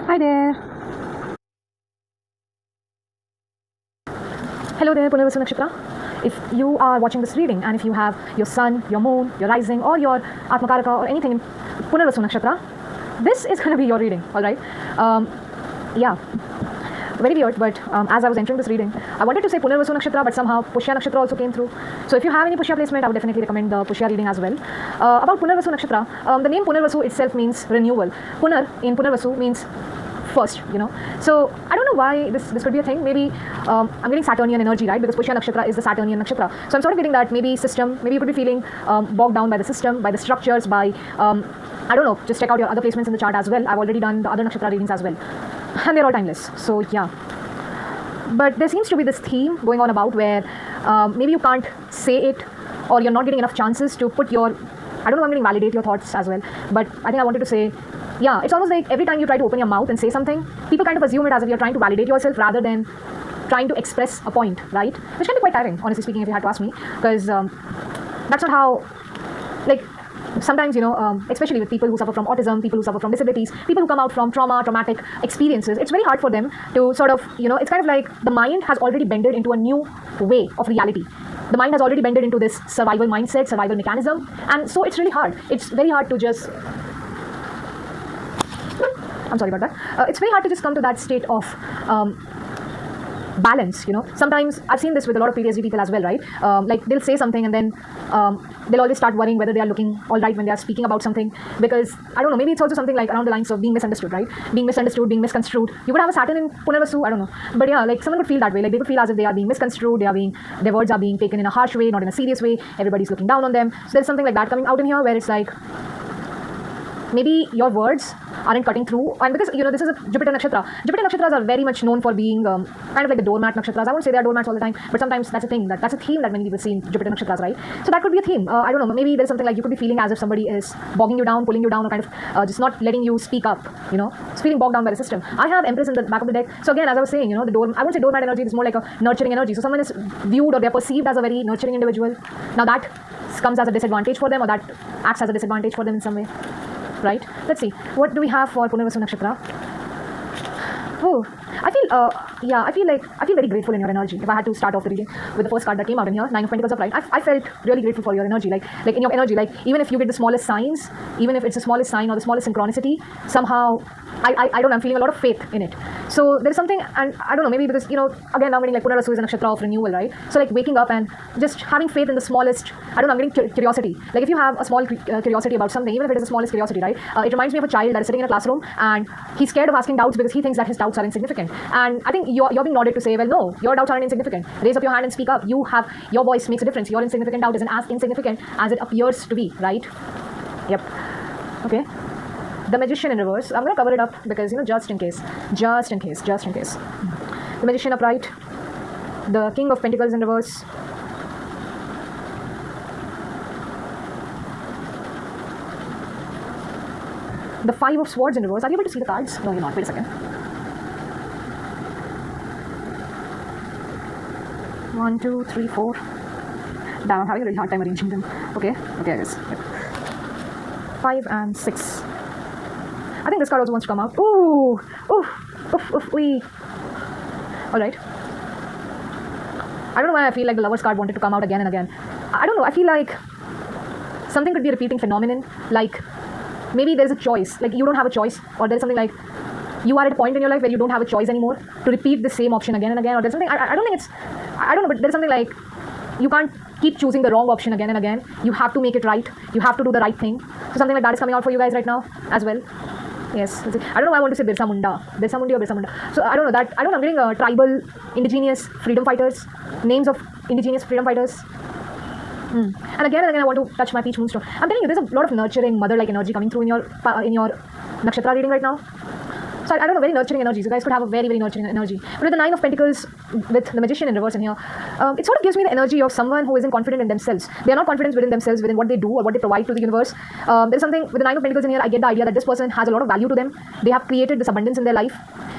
Hi there. Hello there, Punarvasu Nakshatra. If you are watching this reading and if you have your sun, your moon, your rising, or your Atmakaraka or anything in Punarvasu Nakshatra, this is going to be your reading, alright? Yeah, very weird, but as I was entering this reading, I wanted to say Punarvasu Nakshatra, but somehow Pushya Nakshatra also came through. So if you have any Pushya placement, I would definitely recommend the Pushya reading as well. About Punarvasu Nakshatra, the name Punarvasu itself means renewal. Punar in Punarvasu means first, So I don't know why this could be a thing. Maybe I'm getting Saturnian energy, right? Because Pushya Nakshatra is the Saturnian Nakshatra. So I'm sort of getting that maybe system, maybe you could be feeling bogged down by the system, by the structures, by, I don't know, just check out your other placements in the chart as well. I've already done the other Nakshatra readings as well. And they're all timeless. So yeah. But there seems to be this theme going on about where maybe you can't say it or you're not getting enough chances to put your, I don't know, I'm getting validate your thoughts as well. But I think I wanted to say, yeah, it's almost like every time you try to open your mouth and say something, people kind of assume it as if you're trying to validate yourself rather than trying to express a point, right? Which can be quite tiring, honestly speaking, if you had to ask me, because that's not how, like, sometimes, especially with people who suffer from autism, people who suffer from disabilities, people who come out from traumatic experiences, it's very hard for them to sort of, it's kind of like the mind has already bended into a new way of reality. The mind has already bended into this survival mindset, survival mechanism, and so it's really hard. It's very hard to just, I'm sorry about that. It's very hard to just come to that state of balance, Sometimes I've seen this with a lot of PTSD people as well, right? Like they'll say something and then they'll always start worrying whether they are looking all right when they are speaking about something, because I don't know, maybe it's also something like around the lines of being misunderstood, right? Being misunderstood, being misconstrued. You could have a Saturn in Punarvasu, I don't know, but yeah, like someone would feel that way, like they would feel as if they are being misconstrued, their words are being taken in a harsh way, not in a serious way, everybody's looking down on them. So there's something like that coming out in here where it's like maybe your words aren't cutting through, and because this is a Jupiter Nakshatra. Jupiter Nakshatras are very much known for being kind of like the doormat Nakshatras. I won't say they are doormats all the time, but sometimes that's a thing, that's a theme that many people see in Jupiter Nakshatras, right? So that could be a theme. I don't know, maybe there's something like you could be feeling as if somebody is bogging you down, pulling you down, or kind of just not letting you speak up, it's feeling bogged down by the system. I have Empress in the back of the deck. So again, as I was saying, I won't say doormat energy, it's more like a nurturing energy. So someone is viewed or they're perceived as a very nurturing individual. Now that comes as a disadvantage for them, or that acts as a disadvantage for them in some way. Right? Let's see. What do we have for Punarvasu Nakshatra? Oh, I feel very grateful in your energy. If I had to start off the reading with the first card that came out in here, Nine of Pentacles upright, I felt really grateful for your energy. Like in your energy, like even if you get the smallest signs, even if it's the smallest sign or the smallest synchronicity, somehow I don't know, I'm feeling a lot of faith in it. So there's something, and I don't know, maybe because, again, I'm getting like Punarvasu is a nakshatra of renewal, right? So like waking up and just having faith in the smallest, I don't know, I'm getting curiosity. Like if you have a small curiosity about something, even if it is the smallest curiosity, right? It reminds me of a child that is sitting in a classroom and he's scared of asking doubts because he thinks that his doubts are insignificant. And I think you're being nodded to say, well, no, your doubts aren't insignificant. Raise up your hand and speak up. Your voice makes a difference. Your insignificant doubt isn't as insignificant as it appears to be, right? Yep. Okay. The Magician in reverse. I'm going to cover it up because, just in case. The Magician upright. The King of Pentacles in reverse. The Five of Swords in reverse. Are you able to see the cards? No, you're not. Wait a second. 1, 2, 3, 4. Damn, I'm having a really hard time arranging them. Okay, I guess. Yep. 5 and 6. I think this card also wants to come out. Ooh, wee. Alright. I don't know why I feel like the Lover's card wanted to come out again and again. I don't know, I feel like something could be a repeating phenomenon. Like, maybe there's a choice. Like, you don't have a choice. Or there's something like, you are at a point in your life where you don't have a choice anymore to repeat the same option again and again. Or there's something, I don't think it's, I don't know, but there's something like, you can't keep choosing the wrong option again and again. You have to make it right. You have to do the right thing. So something like that is coming out for you guys right now as well. Yes, I don't know why I want to say Birsa Munda. Birsa Mundi or Birsa Munda. So I don't know that. I'm getting tribal, indigenous freedom fighters. Names of indigenous freedom fighters. And again I want to touch my peach moonstone. I'm telling you, there's a lot of nurturing, mother-like energy coming through in your nakshatra reading right now. So I don't know, very nurturing energies. You guys could have a very, very nurturing energy. But with the Nine of Pentacles, with the Magician in reverse in here, it sort of gives me the energy of someone who isn't confident in themselves. They are not confident within themselves, within what they do or what they provide to the universe. There's something with the Nine of Pentacles in here, I get the idea that this person has a lot of value to them. They have created this abundance in their life.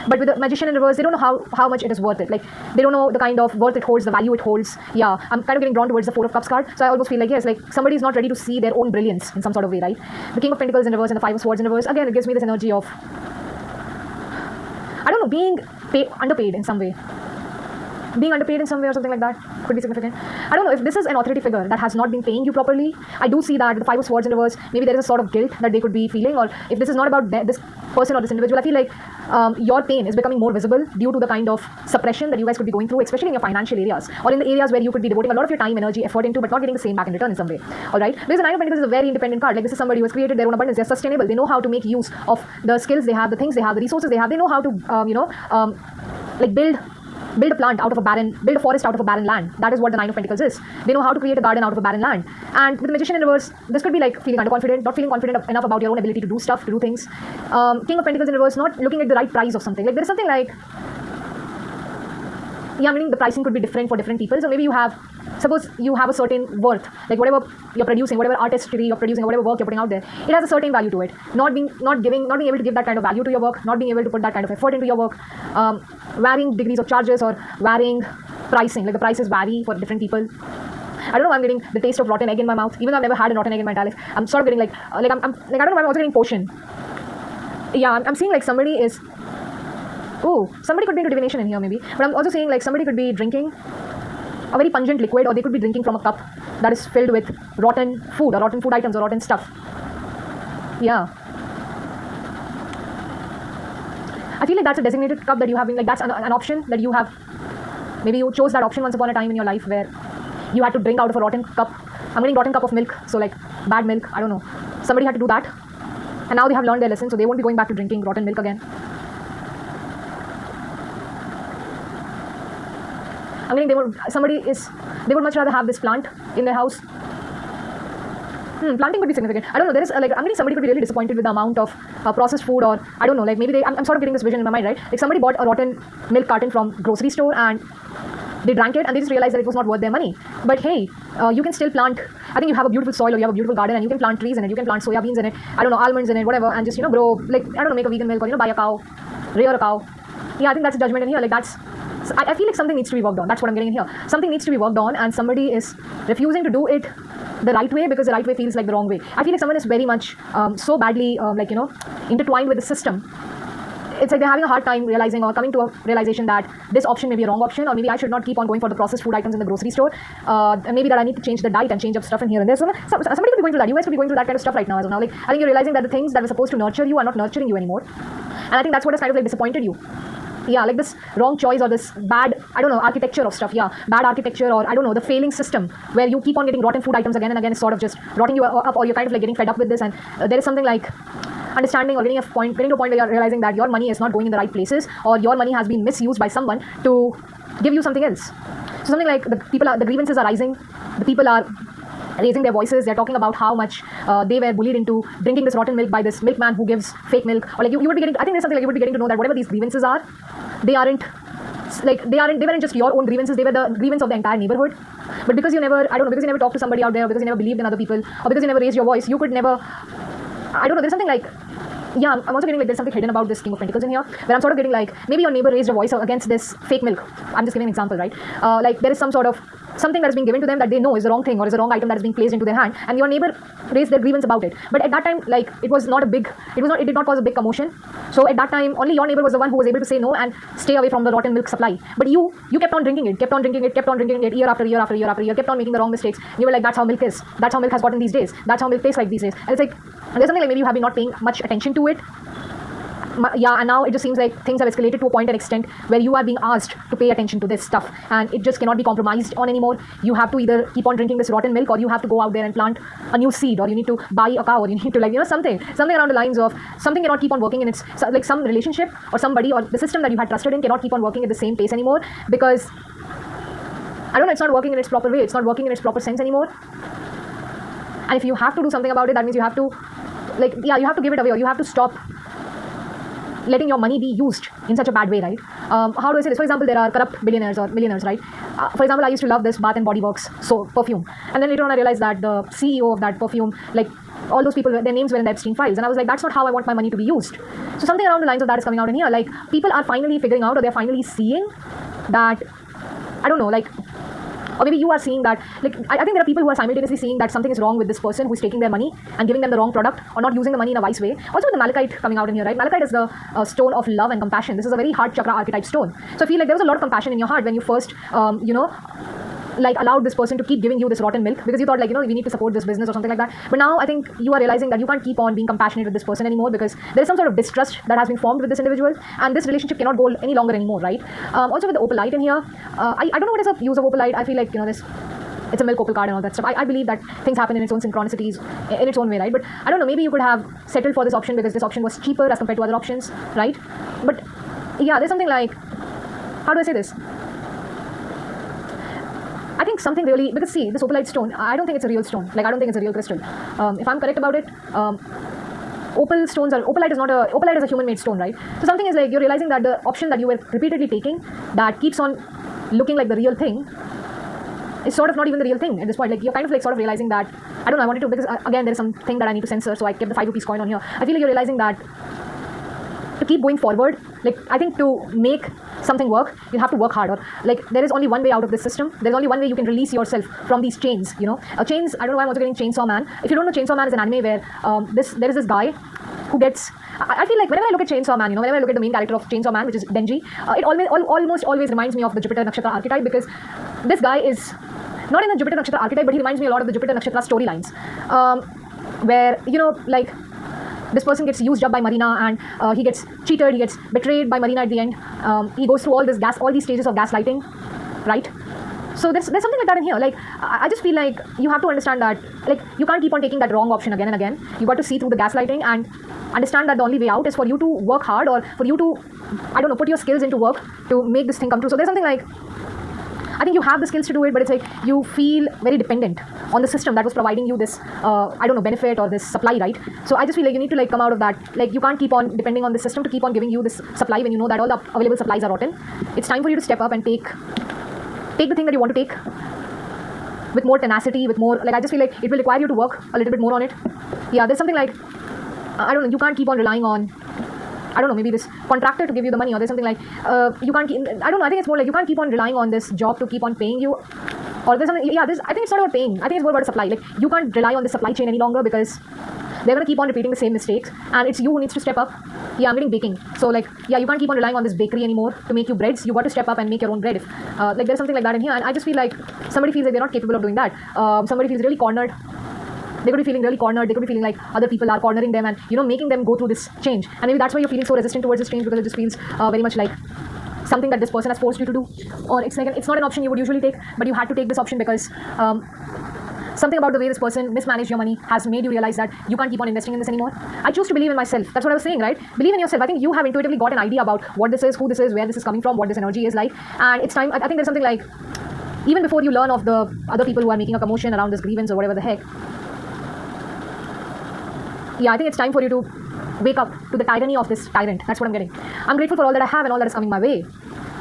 But with the Magician in reverse, they don't know how much it is worth it. Like, they don't know the kind of worth it holds, the value it holds. Yeah, I'm kind of getting drawn towards the Four of Cups card. So I almost feel like, yes, like somebody is not ready to see their own brilliance in some sort of way, right? The King of Pentacles in reverse and the Five of Swords in reverse, again, it gives me this energy of I don't know, being underpaid in some way. Being underpaid in some way or something like that could be significant. I don't know if this is an authority figure that has not been paying you properly. I do see that with the Five of Swords in reverse, maybe there is a sort of guilt that they could be feeling, or if this is not about this person or this individual, I feel like your pain is becoming more visible due to the kind of suppression that you guys could be going through, especially in your financial areas or in the areas where you could be devoting a lot of your time, energy, effort into, but not getting the same back in return in some way. All right, because the Nine of Pentacles is a very independent card. Like, this is somebody who has created their own abundance. They're sustainable. They know how to make use of the skills they have, the things they have, the resources they have. They know how to like build a plant out of a barren, build a forest out of a barren land. That is what the Nine of Pentacles is. They know how to create a garden out of a barren land. And with the Magician in reverse, this could be like feeling underconfident, not feeling confident enough about your own ability to do stuff, to do things. King of Pentacles in reverse, not looking at the right price of something. Like, there is something like, yeah, meaning the pricing could be different for different people. So maybe suppose you have a certain worth, like whatever you're producing, whatever artistry you're producing, or whatever work you're putting out there, it has a certain value to it. Not being able to give that kind of value to your work, not being able to put that kind of effort into your work, varying degrees of charges or varying pricing, like the prices vary for different people. I don't know why I'm getting the taste of rotten egg in my mouth, even though I've never had a rotten egg in my life. I'm sort of getting like I don't know why I'm also getting potion. Yeah, I'm seeing like somebody is. Oh, somebody could be into divination in here maybe. But I'm also saying like somebody could be drinking a very pungent liquid, or they could be drinking from a cup that is filled with rotten food or rotten food items or rotten stuff. Yeah. I feel like that's a designated cup that you have been, like that's an option that you have. Maybe you chose that option once upon a time in your life where you had to drink out of a rotten cup. I'm getting rotten cup of milk, so like bad milk, I don't know. Somebody had to do that. And now they have learned their lesson, so they won't be going back to drinking rotten milk again. I mean, they would much rather have this plant in their house. Planting could be significant. I don't know. There is I'm getting somebody could be really disappointed with the amount of processed food, or I don't know. Like maybe I'm sort of getting this vision in my mind, right? Like somebody bought a rotten milk carton from grocery store and they drank it and they just realized that it was not worth their money. But hey, you can still plant. I think you have a beautiful soil or you have a beautiful garden and you can plant trees in it. You can plant soya beans in it. I don't know, almonds in it, whatever, and just grow, like I don't know, make a vegan milk, or buy a cow, rear a cow. Yeah, I think that's a judgment in here. Like I feel like something needs to be worked on. That's what I'm getting in here. Something needs to be worked on, and somebody is refusing to do it the right way because the right way feels like the wrong way. I feel like someone is very much so badly intertwined with the system. It's like they're having a hard time realizing or coming to a realization that this option may be a wrong option, or maybe I should not keep on going for the processed food items in the grocery store. And maybe that I need to change the diet and change up stuff in here and there. So somebody could be going through that. You guys could be going through that kind of stuff right now as of now. Like I think you're realizing that the things that were supposed to nurture you are not nurturing you anymore. And I think that's what has kind of like disappointed you. Yeah, like this wrong choice or this bad, I don't know, architecture of stuff. Yeah, bad architecture, or I don't know, the failing system where you keep on getting rotten food items again and again is sort of just rotting you up, or you're kind of like getting fed up with this. And there is something like understanding or getting to a point where you're realizing that your money is not going in the right places, or your money has been misused by someone to give you something else. So something like the grievances are rising, the people are raising their voices. They're talking about how much they were bullied into drinking this rotten milk by this milkman who gives fake milk. Or like you would be getting, I think there's something like you would be getting to know that whatever these grievances are, they weren't just your own grievances, they were the grievance of the entire neighborhood. But because you never talked to somebody out there, because you never believed in other people, or because you never raised your voice, you could never, I don't know, there's something like, yeah, I'm also getting like there's something hidden about this King of Pentacles in here, where I'm sort of getting like, maybe your neighbor raised a voice against this fake milk. I'm just giving an example, right? Like there is some sort of something that is being given to them that they know is the wrong thing or is the wrong item that is being placed into their hand, and your neighbor raised their grievance about it. But at that time, like it did not cause a big commotion. So at that time, only your neighbor was the one who was able to say no and stay away from the rotten milk supply. But you kept on drinking it year after year, kept on making the wrong mistakes. You were like, that's how milk is. That's how milk has gotten these days. That's how milk tastes like these days. And it's like, there's something like maybe you have been not paying much attention to it. Yeah, and now it just seems like things have escalated to a point and extent where you are being asked to pay attention to this stuff, and it just cannot be compromised on anymore. You have to either keep on drinking this rotten milk, or you have to go out there and plant a new seed, or you need to buy a cow, or you need to something around the lines of something cannot keep on working in its, like some relationship or somebody or the system that you had trusted in cannot keep on working at the same pace anymore, because I don't know, it's not working in its proper way, it's not working in its proper sense anymore. And if you have to do something about it, that means you have to you have to give it away, or you have to stop letting your money be used in such a bad way, right? How do I say this? For example, there are corrupt billionaires or millionaires, right? For example, I used to love this Bath and Body Works perfume, and then later on I realized that the CEO of that perfume, like all those people, their names were in the Epstein files, and I was like, that's not how I want my money to be used. So something around the lines of that is coming out in here. Like people are finally figuring out, or they're finally seeing that, I don't know, like Or maybe you are seeing that, like, I think there are people who are simultaneously seeing that something is wrong with this person who is taking their money and giving them the wrong product, or not using the money in a wise way. Also with the malachite coming out in here, right? Malachite is the stone of love and compassion. This is a very heart chakra archetype stone. So I feel like there was a lot of compassion in your heart when you first, like allowed this person to keep giving you this rotten milk, because you thought, like, we need to support this business or something like that. But now I think you are realizing that you can't keep on being compassionate with this person anymore, because there is some sort of distrust that has been formed with this individual, and this relationship cannot go any longer anymore, right? Also with the opalite in here, I don't know what is the use of opalite. I feel like, this, it's a milk opal card and all that stuff. I believe that things happen in its own synchronicities, in its own way, right? But I don't know, maybe you could have settled for this option because this option was cheaper as compared to other options, right? But yeah, there's something like, how do I say this? I think something really, because see, this opalite stone, I don't think it's a real stone. Like, I don't think it's a real crystal. If I'm correct about it, opalite is a human-made stone, right? So something is like, you're realizing that the option that you were repeatedly taking that keeps on looking like the real thing is sort of not even the real thing at this point. Like, you're kind of like sort of realizing that, I don't know, I wanted to, because again, there's something that I need to censor, so I kept the 5 rupees coin on here. I feel like you're realizing that to keep going forward, like, I think to make something work, you have to work harder. Like, there is only one way out of this system. There's only one way you can release yourself from these chains, chains. I don't know why I'm also getting Chainsaw Man. If you don't know, Chainsaw Man is an anime where there is this guy who gets, I feel like whenever I look at Chainsaw Man, whenever I look at the main character of Chainsaw Man, which is Denji, it almost always reminds me of the Jupiter Nakshatra archetype, because this guy is not in the Jupiter Nakshatra archetype, but he reminds me a lot of the Jupiter Nakshatra storylines, where, like, this person gets used up by Marina, and he gets cheated, he gets betrayed by Marina at the end. He goes through all these stages of gaslighting, right? So there's something like that in here. Like, I just feel like you have to understand that, like, you can't keep on taking that wrong option again and again. You got to see through the gaslighting and understand that the only way out is for you to work hard, or for you to, I don't know, put your skills into work to make this thing come true. So there's something like, I think you have the skills to do it, but it's like you feel very dependent on the system that was providing you this, benefit or this supply, right? So I just feel like you need to, like, come out of that. Like, you can't keep on depending on the system to keep on giving you this supply when you know that all the available supplies are rotten. It's time for you to step up and take the thing that you want to take with more tenacity, with more, like, I just feel like it will require you to work a little bit more on it. Yeah, there's something like, I don't know, you can't keep on relying on, I don't know, maybe this contractor to give you the money, or there's something like, you can't keep, I don't know, I think it's more like you can't keep on relying on this job to keep on paying you, or there's something, I think it's not about paying, I think it's more about supply. Like, you can't rely on the supply chain any longer, because they're going to keep on repeating the same mistakes, and it's you who needs to step up. Yeah, I'm getting baking. So, like, yeah, you can't keep on relying on this bakery anymore to make you breads. You got to step up and make your own bread. Like, there's something like that in here, and I just feel like somebody feels like they're not capable of doing that. Somebody feels really cornered. They could be feeling really cornered. They could be feeling like other people are cornering them and, making them go through this change. And maybe that's why you're feeling so resistant towards this change, because it just feels very much like something that this person has forced you to do. Or it's like, it's not an option you would usually take, but you had to take this option because something about the way this person mismanaged your money has made you realize that you can't keep on investing in this anymore. I choose to believe in myself. That's what I was saying, right? Believe in yourself. I think you have intuitively got an idea about what this is, who this is, where this is coming from, what this energy is like. And it's time, I think there's something like, even before you learn of the other people who are making a commotion around this grievance or whatever the heck, yeah, I think it's time for you to wake up to the tyranny of this tyrant. That's what I'm getting. I'm grateful for all that I have and all that is coming my way.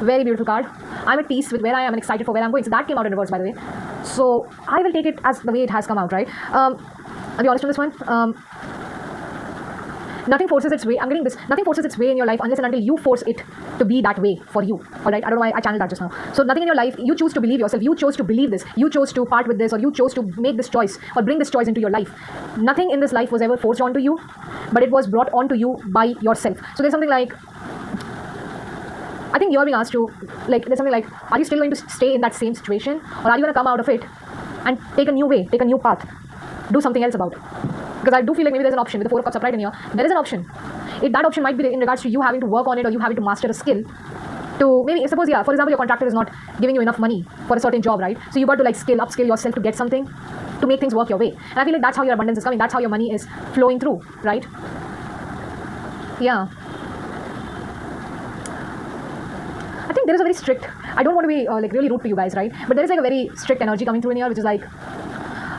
Very beautiful card. I'm at peace with where I am and excited for where I'm going. So that came out in reverse, by the way. So I will take it as the way it has come out, right? I'll be honest on this one. Nothing forces its way. I'm getting this. Nothing forces its way in your life unless and until you force it to be that way for you. All right. I don't know why I channeled that just now. So nothing in your life. You choose to believe yourself. You chose to believe this. You chose to part with this, or you chose to make this choice or bring this choice into your life. Nothing in this life was ever forced onto you, but it was brought onto you by yourself. So there's something like, I think you're being asked to, like, there's something like, are you still going to stay in that same situation, or are you going to come out of it and take a new way, take a new path, do something else about it? Because I do feel like maybe there's an option with the Four of Cups upright in here. There is an option. That option might be in regards to you having to work on it, or you having to master a skill to maybe, suppose, yeah, for example, your contractor is not giving you enough money for a certain job, right? So you got to like upskill yourself to get something to make things work your way. And I feel like that's how your abundance is coming. That's how your money is flowing through, right? Yeah. I think there is a very strict, I don't want to be like really rude to you guys, right? But there is like a very strict energy coming through in here, which is like,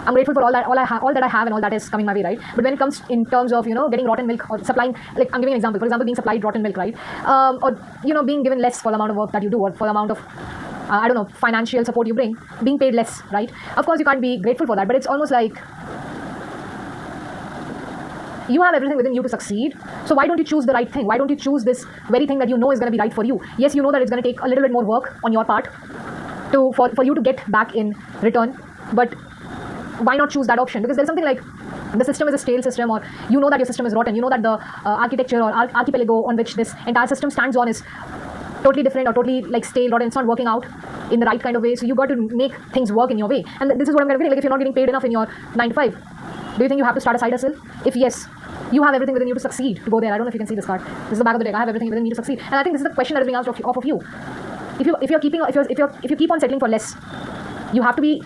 I'm grateful for all that I have and all that is coming my way, right? But when it comes in terms of, getting rotten milk or supplying, like I'm giving an example, for example, being supplied rotten milk, right? Or, being given less for the amount of work that you do, or for the amount of, I don't know, financial support you bring, being paid less, right? Of course, you can't be grateful for that, but it's almost like, you have everything within you to succeed. So why don't you choose the right thing? Why don't you choose this very thing that you know is going to be right for you? Yes, you know that it's going to take a little bit more work on your part. for you to get back in return. But why not choose that option? Because there's something like the system is a stale system, or you know that your system is rotten, you know that the architecture or archipelago on which this entire system stands on is totally different or totally like stale, or it's not working out in the right kind of way. So you got to make things work in your way. And this is what I'm going to be like, if you're not getting paid enough in your 9 to 5, do you think you have to start a side hustle? If yes, you have everything within you to succeed, to go there. I don't know if you can see this card. This is the back of the deck. I have everything within me to succeed. And I think this is the question that is being asked off of you. If you keep on settling for less, you have to be.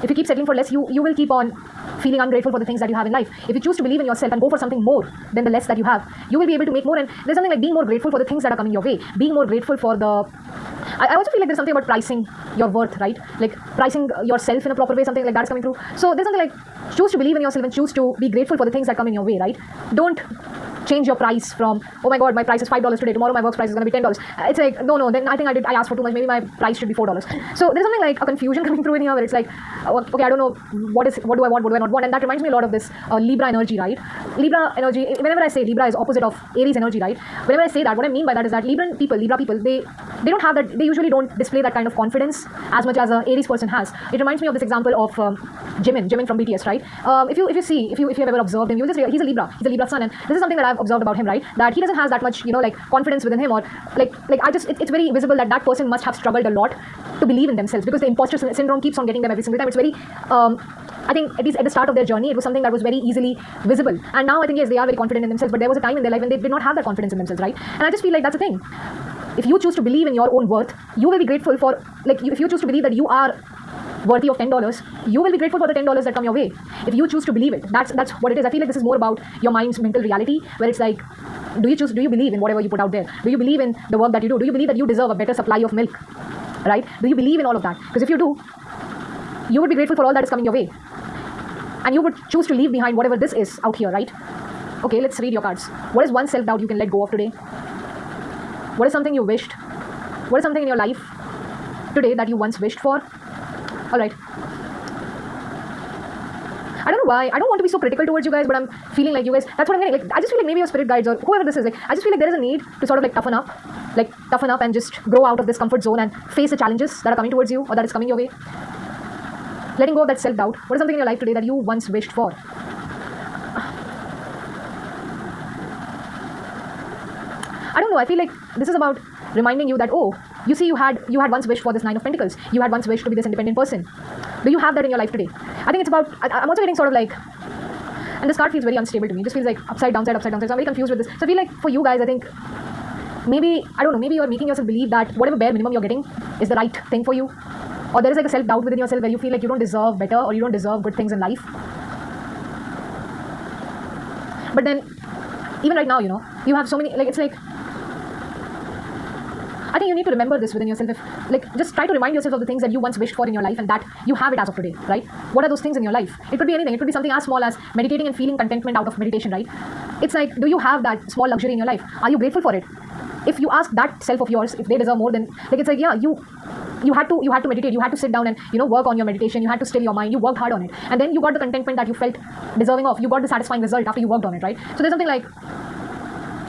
If you keep settling for less, you will keep on feeling ungrateful for the things that you have in life. If you choose to believe in yourself and go for something more than the less that you have, you will be able to make more. And there's something like being more grateful for the things that are coming your way, being more grateful for the. I also feel like there's something about pricing your worth, right? Like pricing yourself in a proper way, something like that's coming through. So there's something like choose to believe in yourself and choose to be grateful for the things that come in your way, right? Don't change your price from, oh my god, my price is $5 today, tomorrow my work's price is going to be $10. It's like, no, then I think I asked for too much, maybe my price should be $4. So there's something like a confusion coming through in here where it's like, okay, I don't know what do I want, what do I not want. And that reminds me a lot of this Libra energy, right? Libra energy, whenever I say Libra is opposite of Aries energy, right? Whenever I say that, what I mean by that is that Libra people, they don't have that, they usually don't display that kind of confidence as much as a Aries person has. It reminds me of this example of Jimin from BTS, right? If you have ever observed him, you just he's a Libra sun, and this is something that I've observed about him, right? That he doesn't have that much, like confidence within him, or it's very visible that person must have struggled a lot to believe in themselves, because the imposter syndrome keeps on getting them every single time. It's very I think at least at the start of their journey, it was something that was very easily visible. And now I think, yes, they are very confident in themselves, but there was a time in their life when they did not have that confidence in themselves, right? And I just feel like that's the thing. If you choose to believe in your own worth, you will be grateful for, if you choose to believe that you are worthy of $10, you will be grateful for the $10 that come your way. If you choose to believe it, that's what it is. I feel like this is more about your mind's mental reality, where it's like, do you believe in whatever you put out there? Do you believe in the work that you do? Do you believe that you deserve a better supply of milk, right? Do you believe in all of that? Because if you do, you would be grateful for all that is coming your way, and you would choose to leave behind whatever this is out here, right? Okay, let's read your cards. What is one self-doubt you can let go of today? What is something you wished? What is something in your life today that you once wished for? All right. I don't know why. I don't want to be so critical towards you guys, but I'm feeling like you guys, that's what I'm getting. Like, I just feel like maybe your spirit guides or whoever this is, like, I just feel like there is a need to sort of toughen up and just grow out of this comfort zone and face the challenges that are coming towards you or that is coming your way. Letting go of that self-doubt. What is something in your life today that you once wished for? I don't know. I feel like this is about reminding you that, oh, you see, you had once wished for this 9 of Pentacles. You had once wished to be this independent person. Do you have that in your life today? I think it's about, I'm also getting sort of like, and this card feels very unstable to me. It just feels like upside, downside. So I'm very confused with this. So I feel like for you guys, I think maybe, I don't know, maybe you're making yourself believe that whatever bare minimum you're getting is the right thing for you. Or there is like a self-doubt within yourself where you feel like you don't deserve better or you don't deserve good things in life. But then, even right now, you have so many, it's like, I think you need to remember this within yourself. Just try to remind yourself of the things that you once wished for in your life and that you have it as of today, right? What are those things in your life? It could be anything. It could be something as small as meditating and feeling contentment out of meditation, right? It's like, do you have that small luxury in your life? Are you grateful for it? If you ask that self of yours, if they deserve more, then it's like, yeah, you had to meditate, you had to sit down and work on your meditation, you had to still your mind, you worked hard on it, and then you got the contentment that you felt deserving of, you got the satisfying result after you worked on it, right? So there's something like,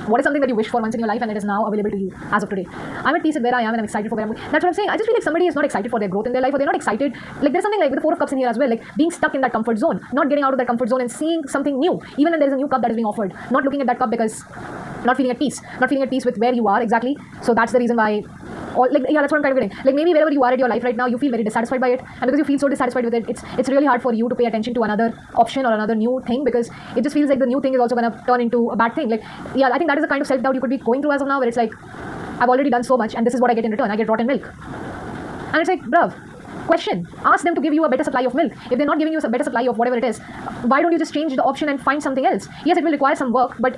what is something that you wished for once in your life and it is now available to you as of today? I'm at peace with where I am and I'm excited for where I'm going. That's what I'm saying. I just feel like somebody is not excited for their growth in their life, or they're not excited. Like there's something like with the 4 of Cups in here as well, like being stuck in that comfort zone, not getting out of that comfort zone and seeing something new, even when there is a new cup that is being offered, not looking at that cup because not feeling at peace with where you are exactly. So that's the reason why, that's what I'm kind of getting. Like maybe wherever you are in your life right now, you feel very dissatisfied by it, and because you feel so dissatisfied with it, it's really hard for you to pay attention to another option or another new thing, because it just feels like the new thing is also going to turn into a bad thing. I think that is the kind of self-doubt you could be going through as of now, where it's like, I've already done so much and this is what I get in return. I get rotten milk. And it's like, bruv, question. Ask them to give you a better supply of milk. If they're not giving you a better supply of whatever it is, why don't you just change the option and find something else? Yes, it will require some work, but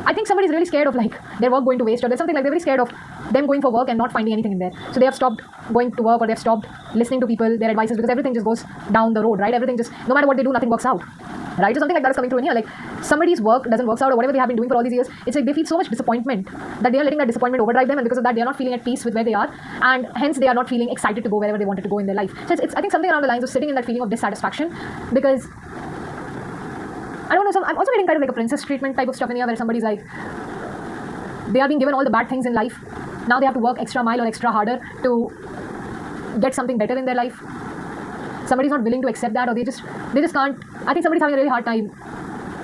I think somebody's really scared of their work going to waste, or there's something like they're very scared of them going for work and not finding anything in there. So they have stopped going to work, or they've stopped listening to people, their advices, because everything just goes down the road, right? Everything just, no matter what they do, nothing works out, right? So something like that is coming through in here. Like somebody's work doesn't work out, or whatever they have been doing for all these years, it's like they feel so much disappointment that they are letting that disappointment overdrive them, and because of that they are not feeling at peace with where they are, and hence they are not feeling excited to go wherever they wanted to go in their life. So it's I think something along the lines of sitting in that feeling of dissatisfaction, because I don't know, I'm also getting kind of like a princess treatment type of stuff in here, where somebody's like, they are being given all the bad things in life, now they have to work extra mile or extra harder to get something better in their life. Somebody's not willing to accept that, or they just can't. I think somebody's having a really hard time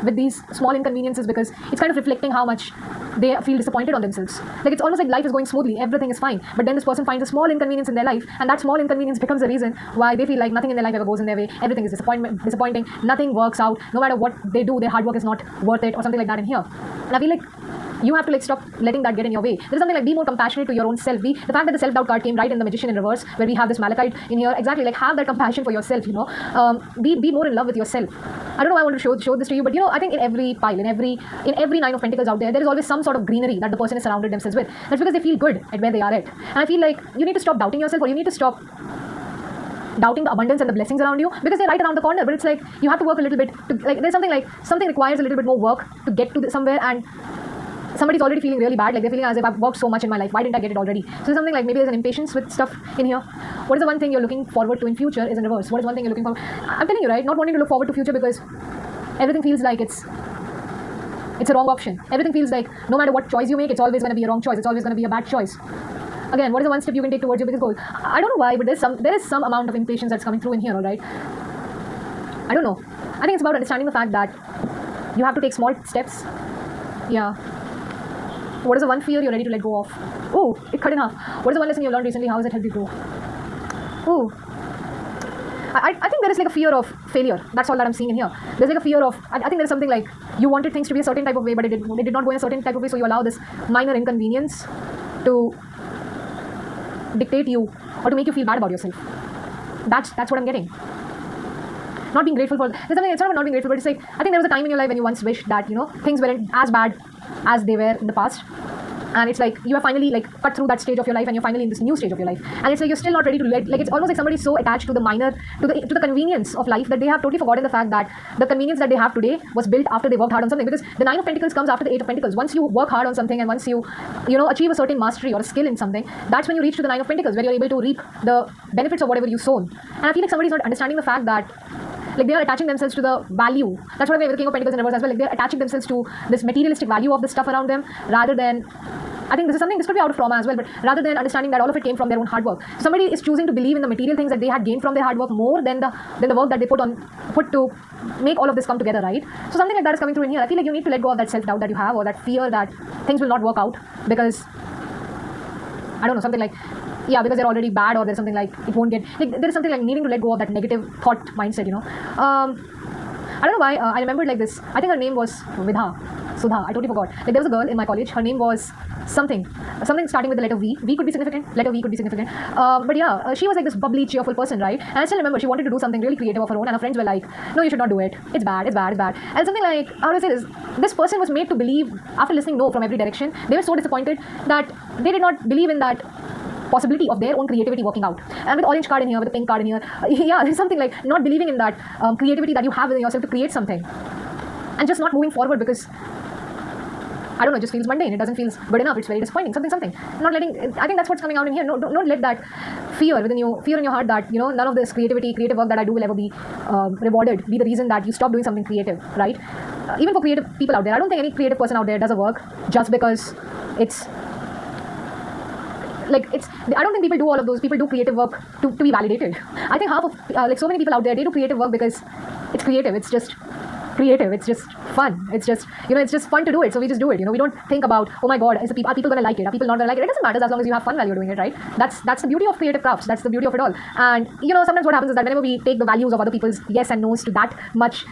with these small inconveniences because it's kind of reflecting how much they feel disappointed on themselves. Like it's almost like life is going smoothly, everything is fine, but then this person finds a small inconvenience in their life, and that small inconvenience becomes the reason why they feel like nothing in their life ever goes in their way. Everything is disappointing, nothing works out, no matter what they do, their hard work is not worth it, or something like that in here. And I feel like you have to like stop letting that get in your way. There's something like be more compassionate to your own self. The fact that the self-doubt card came right in the Magician in reverse, where we have this Malachite in here, exactly, like have that compassion for yourself, you know. Be more in love with yourself. I don't know why I want to show this to you, but you know, I think in every pile, in every Nine of Pentacles out there, there is always some sort of greenery that the person is surrounded themselves with. That's because they feel good at where they are at. And I feel like you need to stop doubting yourself, or you need to stop doubting the abundance and the blessings around you, because they're right around the corner. But it's like you have to work a little bit to, like, there's something requires a little bit more work to get to somewhere, and somebody's already feeling really bad, like they're feeling as if I've worked so much in my life, why didn't I get it already? So something like maybe there's an impatience with stuff in here. What is the one thing you're looking forward to in future is in reverse. What is one thing you're looking forward? I'm telling you, right, not wanting to look forward to future because everything feels like it's a wrong option. Everything feels like no matter what choice you make, it's always going to be a wrong choice, it's always going to be a bad choice. Again, what is the one step you can take towards your biggest goal? I don't know why, but there is some amount of impatience that's coming through in here, all right? I don't know. I think it's about understanding the fact that you have to take small steps. Yeah. What is the one fear you're ready to let go of? Oh, it cut in half. What is the one lesson you've learned recently? How has it helped you grow? Oh, I think there is like a fear of failure. That's all that I'm seeing in here. There's like a fear of, I think there's something like you wanted things to be a certain type of way, but it did not go in a certain type of way, so you allow this minor inconvenience to dictate you or to make you feel bad about yourself. That's what I'm getting. Not being grateful for, there's something, it's not about not being grateful, but it's like, I think there was a time in your life when you once wished that, you know, things weren't as bad as they were in the past, and it's like you have finally like cut through that stage of your life and you're finally in this new stage of your life, and it's like you're still not ready to let, like it's almost like somebody's so attached to the minor, to the convenience of life, that they have totally forgotten the fact that the convenience that they have today was built after they worked hard on something. Because the Nine of Pentacles comes after the Eight of Pentacles. Once you work hard on something and once you know, achieve a certain mastery or a skill in something, that's when you reach to the Nine of Pentacles, where you're able to reap the benefits of whatever you've sown. And I feel like somebody's not understanding the fact that like they are attaching themselves to the value. That's what I mean with the King of Pentacles in reverse as well. Like they're attaching themselves to this materialistic value of the stuff around them, rather than, I think this could be out of trauma as well, but rather than understanding that all of it came from their own hard work. Somebody is choosing to believe in the material things that they had gained from their hard work more than the work that they put to make all of this come together, right? So something like that is coming through in here. I feel like you need to let go of that self-doubt that you have, or that fear that things will not work out because, I don't know, something like, yeah, because they're already bad, or there's something like it won't get, like there is something like needing to let go of that negative thought mindset, you know. I don't know why, I remembered like this, I think her name was Sudha, I totally forgot. Like there was a girl in my college, her name was something starting with the letter V. V could be significant, letter V could be significant. But yeah, she was like this bubbly, cheerful person, right? And I still remember she wanted to do something really creative of her own, and her friends were like, no, you should not do it. It's bad. And something like, how do I say this? This person was made to believe, after listening no from every direction, they were so disappointed that they did not believe in that possibility of their own creativity working out. And with orange card in here, with the pink card in here, yeah, there's something like not believing in that creativity that you have within yourself to create something, and just not moving forward because, I don't know, it just feels mundane. It doesn't feel good enough. It's very disappointing. Something. Not letting, I think that's what's coming out in here. No, don't let that fear within you, fear in your heart that, you know, none of this creative work that I do will ever be rewarded, be the reason that you stop doing something creative, right? Even for creative people out there, I don't think any creative person out there does a work just because it's, like it's, I don't think people do all of those. People do creative work to be validated. I think half of, like so many people out there, they do creative work because it's creative. It's just creative. It's just fun. It's just, you know, it's just fun to do it. So we just do it. You know, we don't think about, oh my God, are people going to like it? Are people not going to like it? It doesn't matter as long as you have fun while you're doing it, right? That's the beauty of creative crafts. That's the beauty of it all. And, you know, sometimes what happens is that whenever we take the values of other people's yes and no's to that much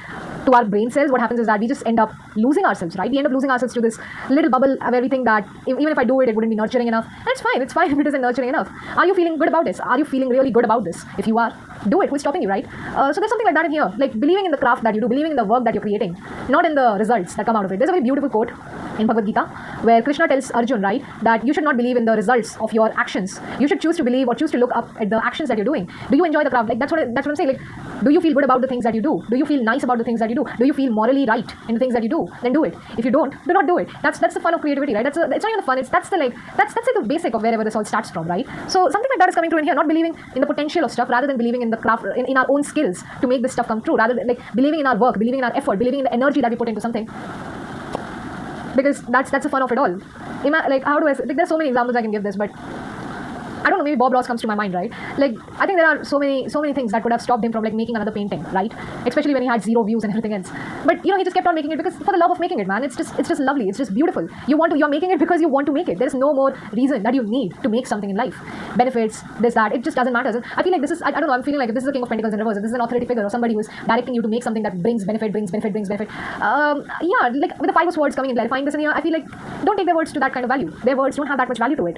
to our brain cells, what happens is that we just end up losing ourselves, right? We end up losing ourselves to this little bubble where we think that even if I do it, it wouldn't be nurturing enough. And it's fine if it isn't nurturing enough. Are you feeling good about this? Are you feeling really good about this? If you are, do it. Who's stopping you, right? So there's something like that in here, like believing in the craft that you do, believing in the work that you're creating, not in the results that come out of it. There's a very beautiful quote in Bhagavad Gita where Krishna tells Arjun, right, that you should not believe in the results of your actions. You should choose to believe or choose to look up at the actions that you're doing. Do you enjoy the craft? Like that's what I'm saying. Like, do you feel good about the things that you do? Do you feel nice about the things that you do? Do you feel morally right in the things that you do? Then do it. If you don't, do not do it. That's the fun of creativity, right? It's not even the fun. That's like the basic of wherever this all starts from, right? So something like that is coming through in here. Not believing in the potential of stuff, rather than believing in the craft, in our own skills to make this stuff come true. Rather than like believing in our work, believing in our effort, believing in the energy that we put into something. because that's the fun of it all. Like, how do I say, like, there's so many examples I can give this, but I don't know, maybe Bob Ross comes to my mind, right? Like, I think there are so many things that could have stopped him from like making another painting, right? Especially when he had 0 views and everything else. But he just kept on making it because for the love of making it, man. It's just lovely. It's just beautiful. You're making it because you want to make it. There's no more reason that you need to make something in life. Benefits, this, that, it just doesn't matter. And I feel like this is, I don't know, I'm feeling like if this is the King of Pentacles in reverse, if this is an authority figure or somebody who's directing you to make something that brings benefit. Yeah, like with the 5 of Swords coming and clarifying this in here, I feel like don't take their words to that kind of value. Their words don't have that much value to it.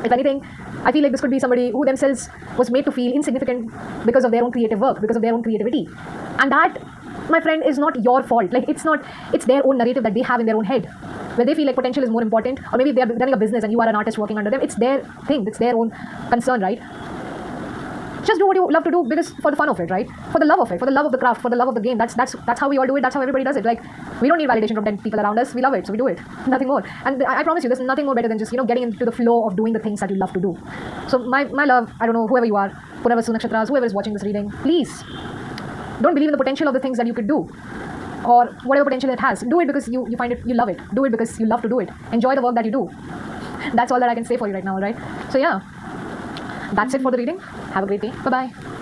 If anything, I feel like this could be somebody who themselves was made to feel insignificant because of their own creative work, because of their own creativity. And that, my friend, is not your fault. Like, it's their own narrative that they have in their own head, where they feel like potential is more important, or maybe they're running a business and you are an artist working under them. It's their thing, it's their own concern, right? Just do what you love to do, because for the fun of it, right? For the love of it, for the love of the craft, for the love of the game. That's how we all do it. That's how everybody does it. Like, we don't need validation from 10 people around us. We love it, so we do it. Nothing more. And I promise you, there's nothing more better than just getting into the flow of doing the things that you love to do. So my love, I don't know, whoever you are, Punarvasu Nakshatras, whoever is watching this reading, please don't believe in the potential of the things that you could do, or whatever potential it has. Do it because you find it, you love it. Do it because you love to do it. Enjoy the work that you do. That's all that I can say for you right now, right? So yeah, that's it for the reading. Have a great day. Bye-bye.